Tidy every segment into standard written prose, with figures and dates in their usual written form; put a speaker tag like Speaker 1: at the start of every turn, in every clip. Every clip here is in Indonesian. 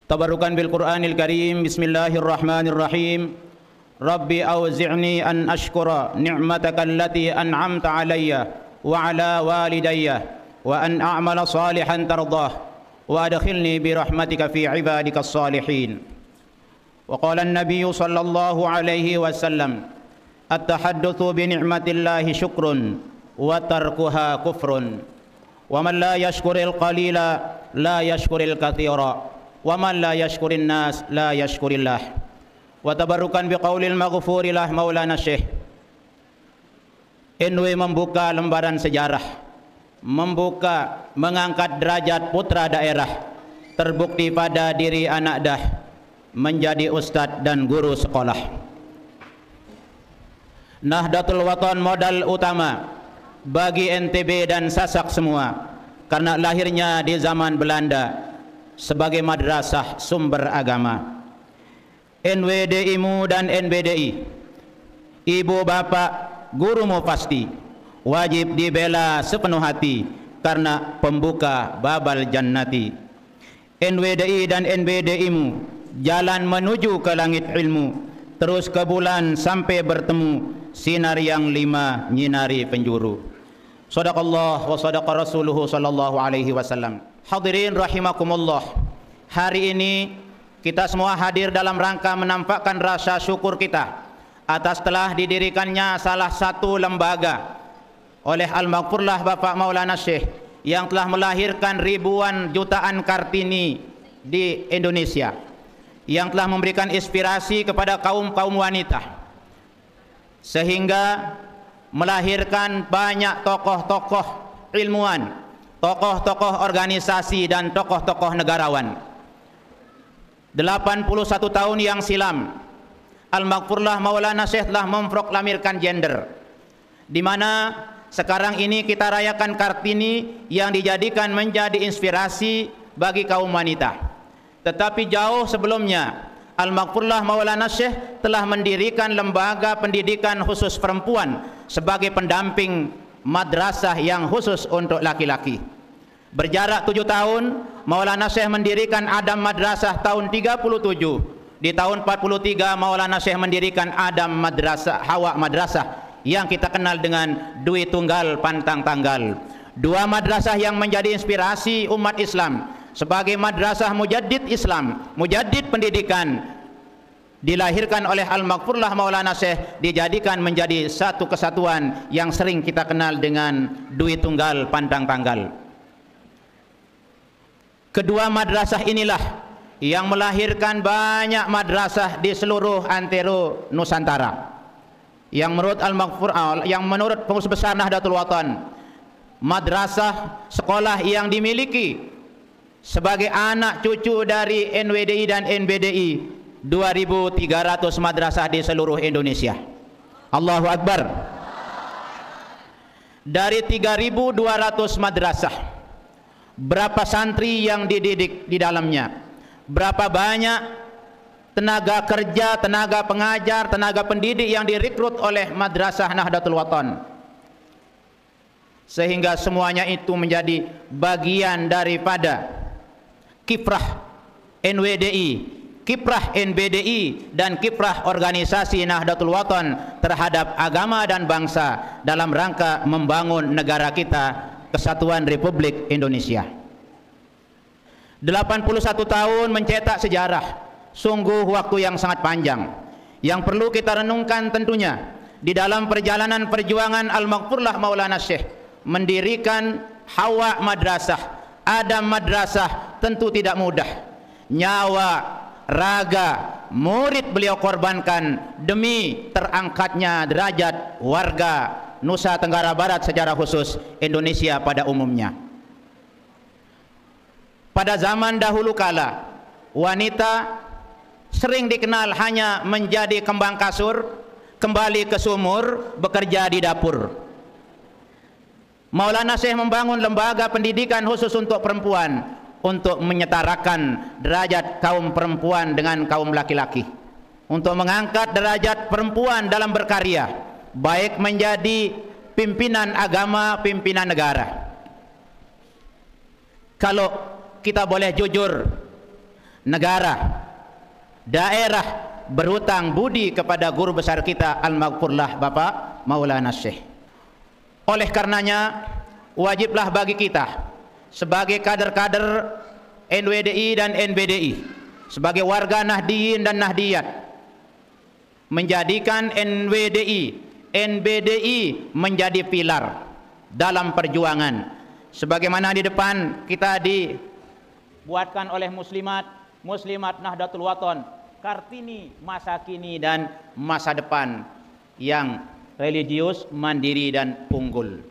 Speaker 1: Tabarukan bil Qur'anil Karim. Bismillahirrahmanirrahim. Rabbi awzi'ni an ashkura ni'mataka allati an'amta alayya wa ala walidayya wa an a'mala salihan tardah wa adkhilni bi rahmatika fi ibadikas salihin. Wa qala an-nabiy sallallahu alaihi wasallam, at-tahaddatsu bi ni'matillahi syukrun wa tarkuha kufrun. Wa man la yashkuril qalila la yashkuril katsira. Wa man la yashkurin nas la yashkurillah. Wa tabarrukan biqaulil maghfurillah Maulana Syekh. NW membuka lembaran sejarah, mengangkat derajat putra daerah, terbukti pada diri anak dah menjadi ustadz dan guru sekolah. Nahdlatul Watan modal utama bagi NTB dan Sasak semua, karena lahirnya di zaman Belanda sebagai madrasah sumber agama. NWDI-mu dan NBDI, ibu bapak gurumu pasti wajib dibela sepenuh hati karena pembuka babal jannati. NWDI dan NBDI-mu jalan menuju ke langit ilmu, terus ke bulan sampai bertemu sinar yang lima nyinari penjuru. Shadaqallah wa shadaqa rasuluhu sallallahu alaihi wasallam. Hadirin rahimakumullah, hari ini kita semua hadir dalam rangka menampakkan rasa syukur kita atas telah didirikannya salah satu lembaga oleh Al-Maghfurlah Bapak Maulana Syekh yang telah melahirkan ribuan jutaan Kartini di Indonesia, yang telah memberikan inspirasi kepada kaum-kaum wanita sehingga melahirkan banyak tokoh-tokoh ilmuwan, tokoh-tokoh organisasi dan tokoh-tokoh negarawan. 81 tahun yang silam Al-Maghfurlah Maulana Syekh telah memproklamirkan gender, di mana sekarang ini kita rayakan Kartini yang dijadikan menjadi inspirasi bagi kaum wanita. Tetapi jauh sebelumnya Al-Maghfurlah Maulana Syekh telah mendirikan lembaga pendidikan khusus perempuan sebagai pendamping madrasah yang khusus untuk laki-laki. Berjarak 7 tahun Maulana Syekh mendirikan Adam Madrasah tahun 37. Di tahun 43 Maulana Syekh mendirikan Adam Madrasah, Hawa Madrasah yang kita kenal dengan Dwi Tunggal Pantang Tanggal. Dua madrasah yang menjadi inspirasi umat Islam sebagai madrasah mujaddid Islam, mujaddid pendidikan, dilahirkan oleh Al-Maghfurlah Maulana Syekh, dijadikan menjadi satu kesatuan yang sering kita kenal dengan Dwi Tunggal Pantang Tanggal. Kedua madrasah inilah yang melahirkan banyak madrasah di seluruh antero Nusantara. Yang menurut Al-Maghfurlah, yang menurut pengurus besar Nahdlatul Watan, madrasah sekolah yang dimiliki sebagai anak cucu dari NWDI dan NBDI 2.300 madrasah di seluruh Indonesia. Allahu Akbar. Dari 3.200 madrasah, berapa santri yang dididik di dalamnya? Berapa banyak tenaga kerja, tenaga pengajar, tenaga pendidik yang direkrut oleh madrasah Nahdlatul Watan? Sehingga semuanya itu menjadi bagian daripada kiprah NWDI, kiprah NBDI, dan kiprah organisasi Nahdlatul Watan terhadap agama dan bangsa dalam rangka membangun negara kita, Kesatuan Republik Indonesia. 81 tahun mencetak sejarah, sungguh waktu yang sangat panjang yang perlu kita renungkan. Tentunya di dalam perjalanan perjuangan Al-Maghfurlah Maulana Syekh mendirikan Hawa Madrasah, Adam Madrasah, tentu tidak mudah. Nyawa, raga, murid beliau korbankan demi terangkatnya derajat warga Nusa Tenggara Barat secara khusus, Indonesia pada umumnya. Pada zaman dahulu kala, wanita sering dikenal hanya menjadi kembang kasur, kembali ke sumur, bekerja di dapur. Maulana Syekh membangun lembaga pendidikan khusus untuk perempuan, untuk menyetarakan derajat kaum perempuan dengan kaum laki-laki, untuk mengangkat derajat perempuan dalam berkarya, baik menjadi pimpinan agama, pimpinan negara. Kalau kita boleh jujur, negara, daerah berhutang budi kepada guru besar kita Al-Maghfurlah Bapak Maulana Syekh. Oleh karenanya wajiblah bagi kita sebagai kader-kader NWDI dan NBDI, sebagai warga Nahdiyin dan Nahdiyat, menjadikan NWDI, NBDI menjadi pilar dalam perjuangan. Sebagaimana di depan kita dibuatkan oleh Muslimat Nahdlatul Wathon, Kartini masa kini dan masa depan yang religius, mandiri dan unggul.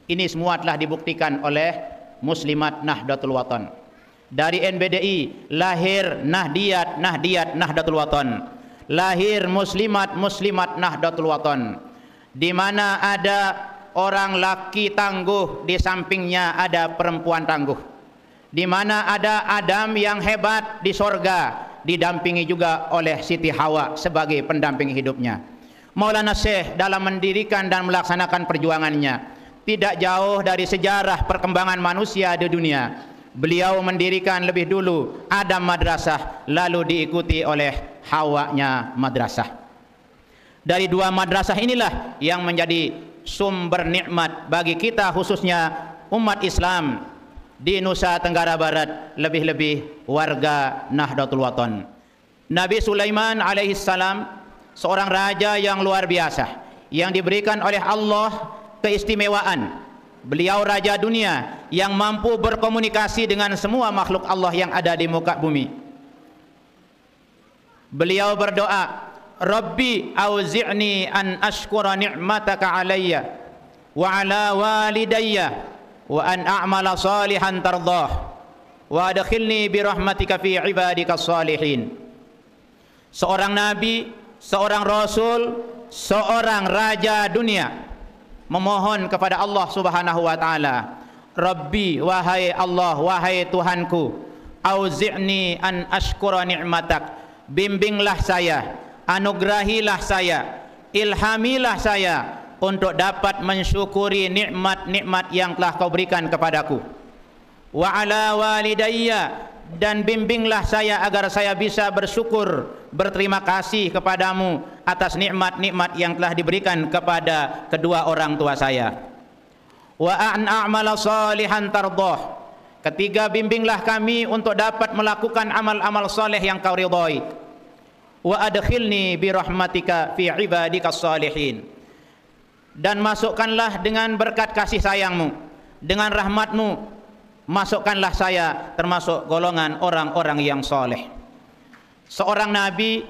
Speaker 1: Ini semua telah dibuktikan oleh Muslimat Nahdlatul Wathon. Dari NBDI lahir Nahdiyat Nahdlatul Wathon, lahir Muslimat Nahdlatul Wathon, di mana ada orang laki tangguh, di sampingnya ada perempuan tangguh, di mana ada Adam yang hebat di sorga, didampingi juga oleh Siti Hawa sebagai pendamping hidupnya. Maulana Syekh dalam mendirikan dan melaksanakan perjuangannya tidak jauh dari sejarah perkembangan manusia di dunia. Beliau mendirikan lebih dulu Adam madrasah, lalu diikuti oleh Hawanya madrasah. Dari dua madrasah inilah yang menjadi sumber nikmat bagi kita, khususnya umat Islam di Nusa Tenggara Barat, lebih-lebih warga Nahdlatul Wathon. Nabi Sulaiman alaihissalam seorang raja yang luar biasa, yang diberikan oleh Allah keistimewaan. Beliau raja dunia yang mampu berkomunikasi dengan semua makhluk Allah yang ada di muka bumi. Beliau berdoa, Rabbi auzi'ni an ashkura ni'mataka alayya wa ala walidayya wa an a'mala salihan tardah wa adkhilni bi rahmatika fi ibadika salihin. Seorang nabi, seorang rasul, seorang raja dunia memohon kepada Allah Subhanahu wa taala, Rabbi, wahai Allah, wahai Tuhanku, auzi'ni an ashkura ni'matak, bimbinglah saya, anugerahilah saya, ilhamilah saya untuk dapat mensyukuri nikmat-nikmat yang telah kau berikan kepadaku. Wa ala walidayya, dan bimbinglah saya agar saya bisa bersyukur, berterima kasih kepadamu atas nikmat-nikmat yang telah diberikan kepada kedua orang tua saya. Wa an a'mala salihan tardah, ketiga, bimbinglah kami untuk dapat melakukan amal-amal saleh yang kau ridhai. Wa adkhilni bi rahmatika fi ibadika salihin, dan masukkanlah dengan berkat kasih sayangmu, dengan rahmatmu, masukkanlah saya termasuk golongan orang-orang yang soleh. Seorang nabi,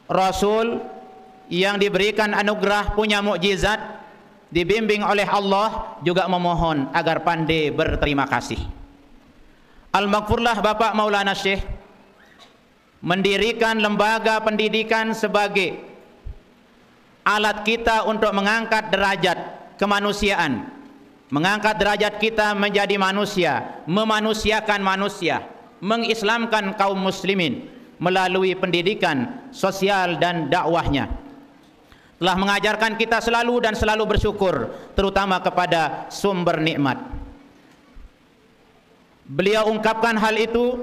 Speaker 1: rasul yang diberikan anugerah, punya mukjizat, dibimbing oleh Allah, juga memohon agar pandai berterima kasih. Al-Maghfurlah Bapak Maulana Syekh mendirikan lembaga pendidikan sebagai alat kita untuk mengangkat derajat kemanusiaan, mengangkat derajat kita menjadi manusia, memanusiakan manusia, mengislamkan kaum muslimin melalui pendidikan sosial dan dakwahnya. Telah mengajarkan kita selalu dan selalu bersyukur, terutama kepada sumber nikmat. Beliau ungkapkan hal itu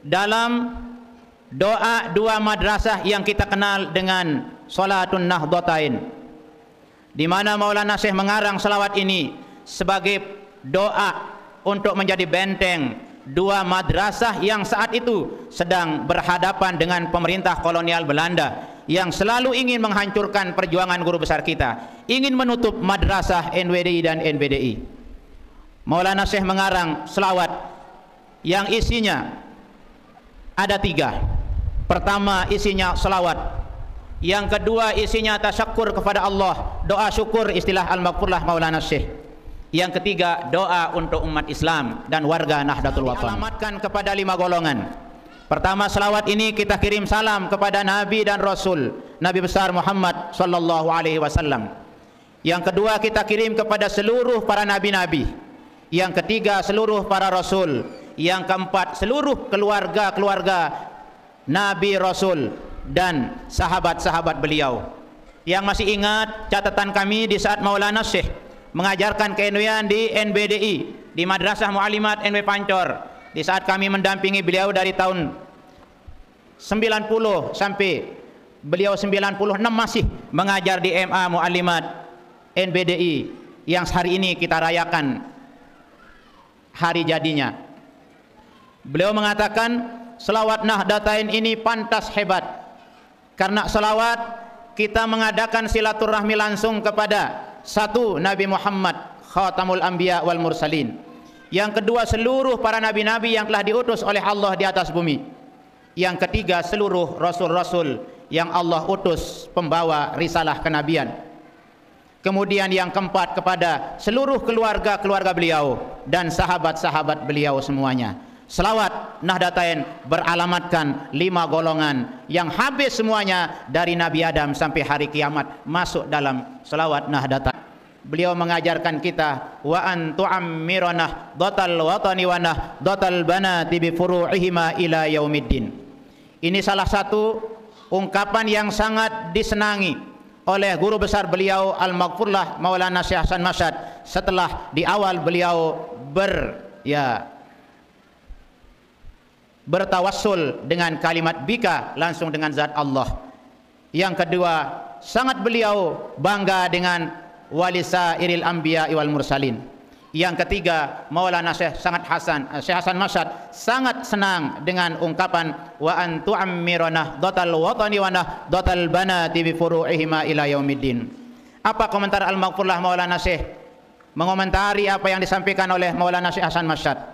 Speaker 1: dalam doa dua madrasah yang kita kenal dengan Salatun Nahdlatain, di mana Maulana Syekh mengarang selawat ini sebagai doa untuk menjadi benteng dua madrasah yang saat itu sedang berhadapan dengan pemerintah kolonial Belanda yang selalu ingin menghancurkan perjuangan guru besar kita, ingin menutup madrasah NWDI dan NBDI. Maulana Syekh mengarang selawat yang isinya ada tiga. Pertama isinya selawat, yang kedua isinya tasyakur kepada Allah, doa syukur, istilah Al-Maghfurlah Maulana Syekh. Yang ketiga doa untuk umat Islam dan warga Nahdlatul Wathon. Dialamatkan kepada 5 golongan. Pertama, selawat ini kita kirim salam kepada Nabi dan Rasul, Nabi besar Muhammad sallallahu alaihi wasallam. Yang kedua, kita kirim kepada seluruh para nabi-nabi. Yang ketiga, seluruh para rasul. Yang keempat, seluruh keluarga-keluarga Nabi, Rasul dan sahabat-sahabat beliau. Yang masih ingat catatan kami di saat Maulana Syekh mengajarkan ke-NW-an di NBDI, di Madrasah Mu'allimat NW Pancor, di saat kami mendampingi beliau dari tahun 90 sampai beliau 96 masih mengajar di MA Muallimat NBDI yang hari ini kita rayakan hari jadinya. Beliau mengatakan selawat Nahdlatain ini pantas hebat karena selawat kita mengadakan silaturahmi langsung kepada satu, Nabi Muhammad Khatamul Anbiya wal Mursalin. Yang kedua, seluruh para nabi-nabi yang telah diutus oleh Allah di atas bumi. Yang ketiga, seluruh rasul-rasul yang Allah utus pembawa risalah kenabian. Kemudian yang keempat, kepada seluruh keluarga-keluarga beliau dan sahabat-sahabat beliau semuanya. Selawat Nahdlatain beralamatkan 5 golongan yang habis semuanya dari Nabi Adam sampai hari kiamat masuk dalam selawat Nahdlatain. Beliau mengajarkan kita wa an tu'ammirana dhatal watani wa dhatal banati bi furu'ihima ila yaumiddin. Ini salah satu ungkapan yang sangat disenangi oleh guru besar beliau Al-Maghfurlah Maulana Syekh Hasan Mashhad setelah di awal beliau bertawassul dengan kalimat bika langsung dengan zat Allah. Yang kedua, sangat beliau bangga dengan walisa iril anbiya wal mursalin. Yang ketiga, Maulana Syekh Hasan Mashhad sangat senang dengan ungkapan wa an tu'ammirana dhatal watani wa dhatal banati bi furu'ihima ila yaumiddin. Apa komentar Al-Maghfurlah Maulana Syekh mengomentari apa yang disampaikan oleh Maulana Syekh Hasan Mashhad?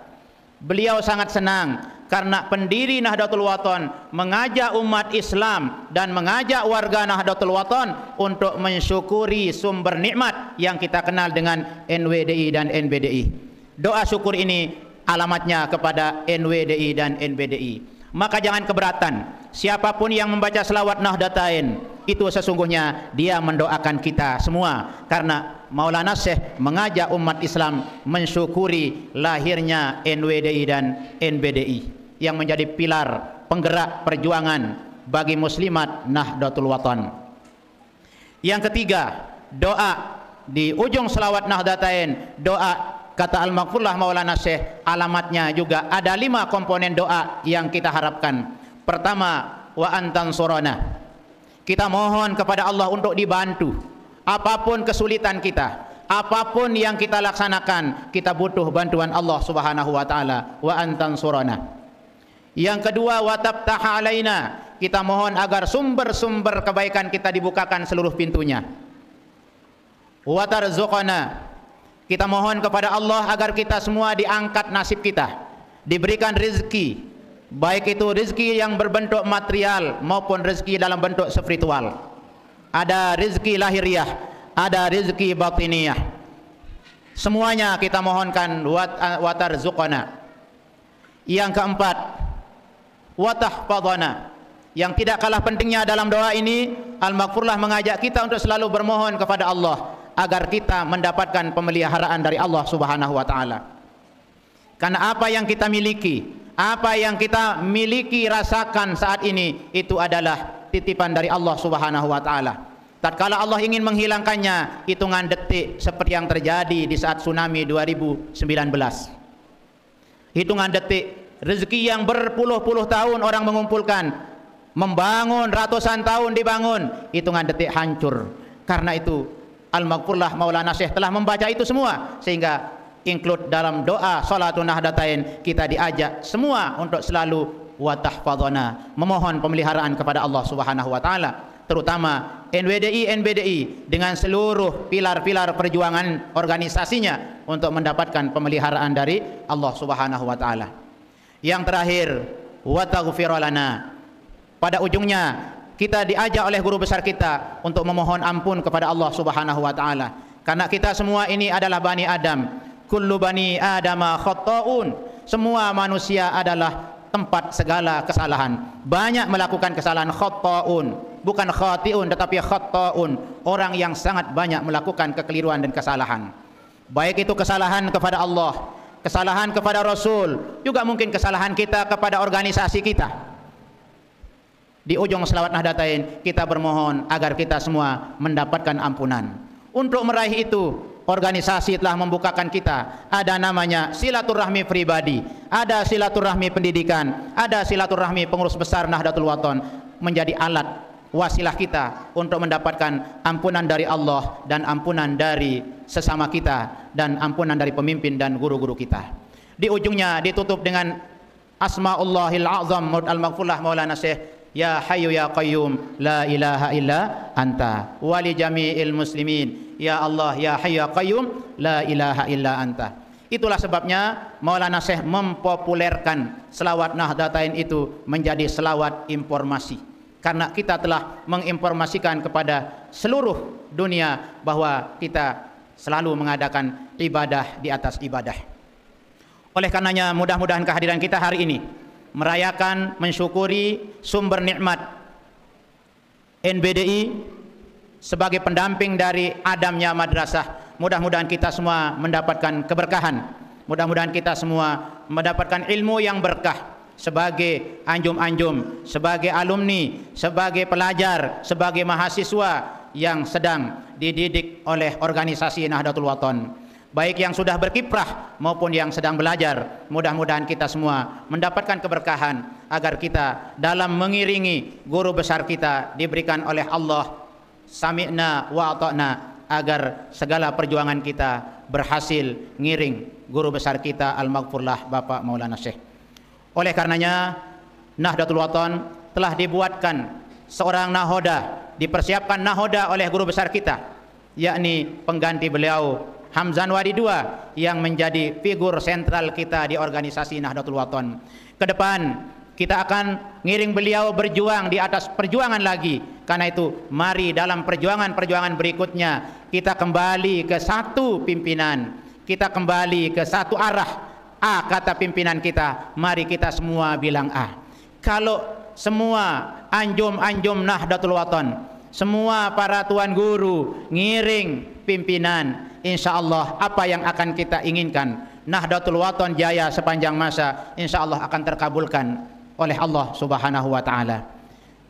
Speaker 1: Beliau sangat senang karena pendiri Nahdlatul Wathon mengajak umat Islam dan mengajak warga Nahdlatul Wathon untuk mensyukuri sumber nikmat yang kita kenal dengan NWDI dan NBDI. Doa syukur ini alamatnya kepada NWDI dan NBDI. Maka jangan keberatan, siapapun yang membaca selawat Nahdlatain itu sesungguhnya dia mendoakan kita semua, karena Maulana Syekh mengajak umat Islam mensyukuri lahirnya NWDI dan NBDI yang menjadi pilar penggerak perjuangan bagi muslimat Nahdlatul Wathon. Yang ketiga, doa di ujung selawat Nahdlatain, doa kata Al-Maghfurlah Maulana Syekh, alamatnya juga ada 5 komponen doa yang kita harapkan. Pertama, wa antan surana. Kita mohon kepada Allah untuk dibantu. Apapun kesulitan kita, apapun yang kita laksanakan, kita butuh bantuan Allah Subhanahu wa taala. Wa antan surana. Yang kedua, wa tabtaha alaina. Kita mohon agar sumber-sumber kebaikan kita dibukakan seluruh pintunya. Wa tarzuqana. Kita mohon kepada Allah agar kita semua diangkat nasib kita, diberikan rezeki, baik itu rezeki yang berbentuk material maupun rezeki dalam bentuk spiritual. Ada rezeki lahiriah, ada rezeki batiniyah. Semuanya kita mohonkan wa tarzuqana. Yang keempat, wa tahfadhana. Yang tidak kalah pentingnya dalam doa ini, Al-Maghfurlah mengajak kita untuk selalu bermohon kepada Allah agar kita mendapatkan pemeliharaan dari Allah Subhanahu wa taala. Karena apa yang kita miliki, apa yang kita miliki rasakan saat ini itu adalah titipan dari Allah Subhanahu wa taala. Tatkala Allah ingin menghilangkannya, hitungan detik seperti yang terjadi di saat tsunami 2019. Hitungan detik, rezeki yang berpuluh-puluh tahun orang mengumpulkan, membangun ratusan tahun dibangun, hitungan detik hancur. Karena itu Al-Maghfurlah Maulana Syekh telah membaca itu semua, sehingga include dalam doa salatun Nahdlatain kita diajak semua untuk selalu wa tahfadhana, memohon pemeliharaan kepada Allah Subhanahu wa taala, terutama NWDI NBDI dengan seluruh pilar-pilar perjuangan organisasinya untuk mendapatkan pemeliharaan dari Allah Subhanahu wa taala. Yang terakhir, wa taghfir lana. Pada ujungnya kita diajak oleh guru besar kita untuk memohon ampun kepada Allah Subhanahu wa taala, karena kita semua ini adalah Bani Adam. Kullu bani adama khata'un. Semua manusia adalah tempat segala kesalahan. Banyak melakukan kesalahan. Khata'un, bukan khati'un tetapi khata'un, orang yang sangat banyak melakukan kekeliruan dan kesalahan. Baik itu kesalahan kepada Allah, kesalahan kepada Rasul, juga mungkin kesalahan kita kepada organisasi kita. Di ujung selawat Nahdlatain kita bermohon agar kita semua mendapatkan ampunan. Untuk meraih itu organisasi telah membukakan kita. Ada namanya silaturahmi pribadi, ada silaturahmi pendidikan, ada silaturahmi pengurus besar Nahdlatul Wathon, menjadi alat wasilah kita untuk mendapatkan ampunan dari Allah dan ampunan dari sesama kita dan ampunan dari pemimpin dan guru-guru kita. Di ujungnya ditutup dengan Asma'ullahil A'zam al-Maghfurlah Maulana Syekh, Ya Hayyu Ya Qayyum La ilaha illa anta wali jami'il muslimin, Ya Allah Ya Hayyu Ya Qayyum La ilaha illa anta. Itulah sebabnya Maulana Syekh mempopulerkan selawat Nahdlatain itu menjadi selawat informasi, karena kita telah menginformasikan kepada seluruh dunia bahwa kita selalu mengadakan ibadah di atas ibadah. Oleh karenanya mudah-mudahan kehadiran kita hari ini merayakan, mensyukuri sumber nikmat NBDI sebagai pendamping dari adamnya madrasah. Mudah-mudahan kita semua mendapatkan keberkahan, mudah-mudahan kita semua mendapatkan ilmu yang berkah sebagai anjum-anjum, sebagai alumni, sebagai pelajar, sebagai mahasiswa yang sedang dididik oleh organisasi Nahdlatul Wathon, baik yang sudah berkiprah maupun yang sedang belajar. Mudah-mudahan kita semua mendapatkan keberkahan agar kita dalam mengiringi guru besar kita diberikan oleh Allah sami'na wa ata'na, agar segala perjuangan kita berhasil ngiring guru besar kita Al-Maghfurlah Bapak Maulana Syekh. Oleh karenanya Nahdlatul Wathon telah dibuatkan seorang nahoda, dipersiapkan nahoda oleh guru besar kita, yakni pengganti beliau Hamzan Wadi II, yang menjadi figur sentral kita di organisasi Nahdlatul Wathon. Ke depan kita akan ngiring beliau berjuang di atas perjuangan lagi. Karena itu mari dalam perjuangan-perjuangan berikutnya kita kembali ke satu pimpinan, kita kembali ke satu arah. A kata pimpinan kita, mari kita semua bilang A. Kalau semua anjum-anjum Nahdlatul Wathon, semua para tuan guru ngiring pimpinan, insya Allah apa yang akan kita inginkan, Nahdlatul Wathon jaya sepanjang masa, insya Allah akan terkabulkan oleh Allah Subhanahu wa Ta'ala.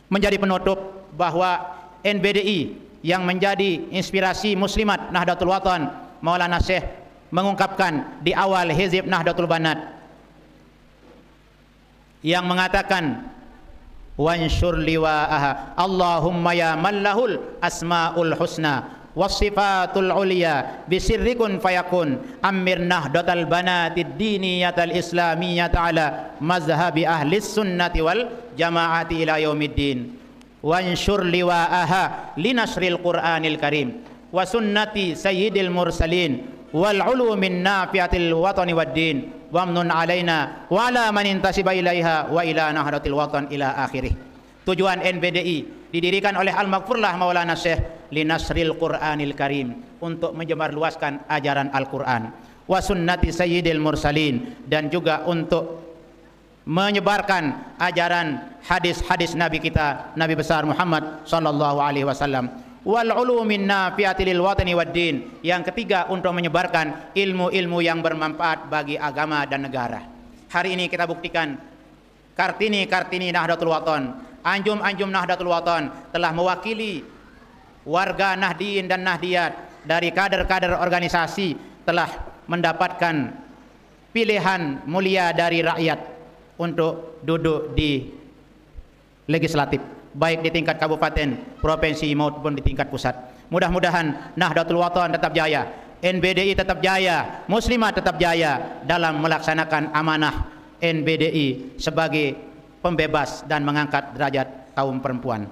Speaker 1: Menjadi penutup bahwa NBDI yang menjadi inspirasi muslimat Nahdlatul Wathon, Maulana Syekh mengungkapkan di awal hizib Nahdlatul Banat yang mengatakan wansyur liwa'aha Allahumma ya mallahul asma'ul husna wassifatul ulia bisirrikun fayakun amir Nahdlatul Banatid diniyatal islamiyat ala mazhabi ahlis sunnati wal jama'ati ila yaumiddin wansyur liwa'aha linasril Qur'anil Karim wa sunnati sayyidil mursalin wal ulumin nafiatil watani wad din wamnun alaina wa ala man intasiba ilaiha wa ila Nahdlatul Wathon ila akhirih. Tujuan NBDI didirikan oleh Al-Maghfurlah Maulana Syekh linasril Qur'anil Karim, untuk menyebarluaskan ajaran Al-Quran, wa sunnati sayyidil mursalin, dan juga untuk menyebarkan ajaran hadis-hadis Nabi kita, Nabi besar Muhammad sallallahu alaihi wasallam, wal ulumin nafiati lil watani wad din. Yang ketiga, untuk menyebarkan ilmu-ilmu yang bermanfaat bagi agama dan negara. Hari ini kita buktikan Kartini Nahdlatul Wathon, anjum-anjum Nahdlatul Wathon telah mewakili warga Nahdiyin dan Nahdiyat dari kader-kader organisasi, telah mendapatkan pilihan mulia dari rakyat untuk duduk di legislatif, baik di tingkat kabupaten, provinsi maupun di tingkat pusat. Mudah-mudahan Nahdlatul Wathon tetap jaya, NBDI tetap jaya, Muslimat tetap jaya dalam melaksanakan amanah NBDI sebagai pembebas dan mengangkat derajat kaum perempuan.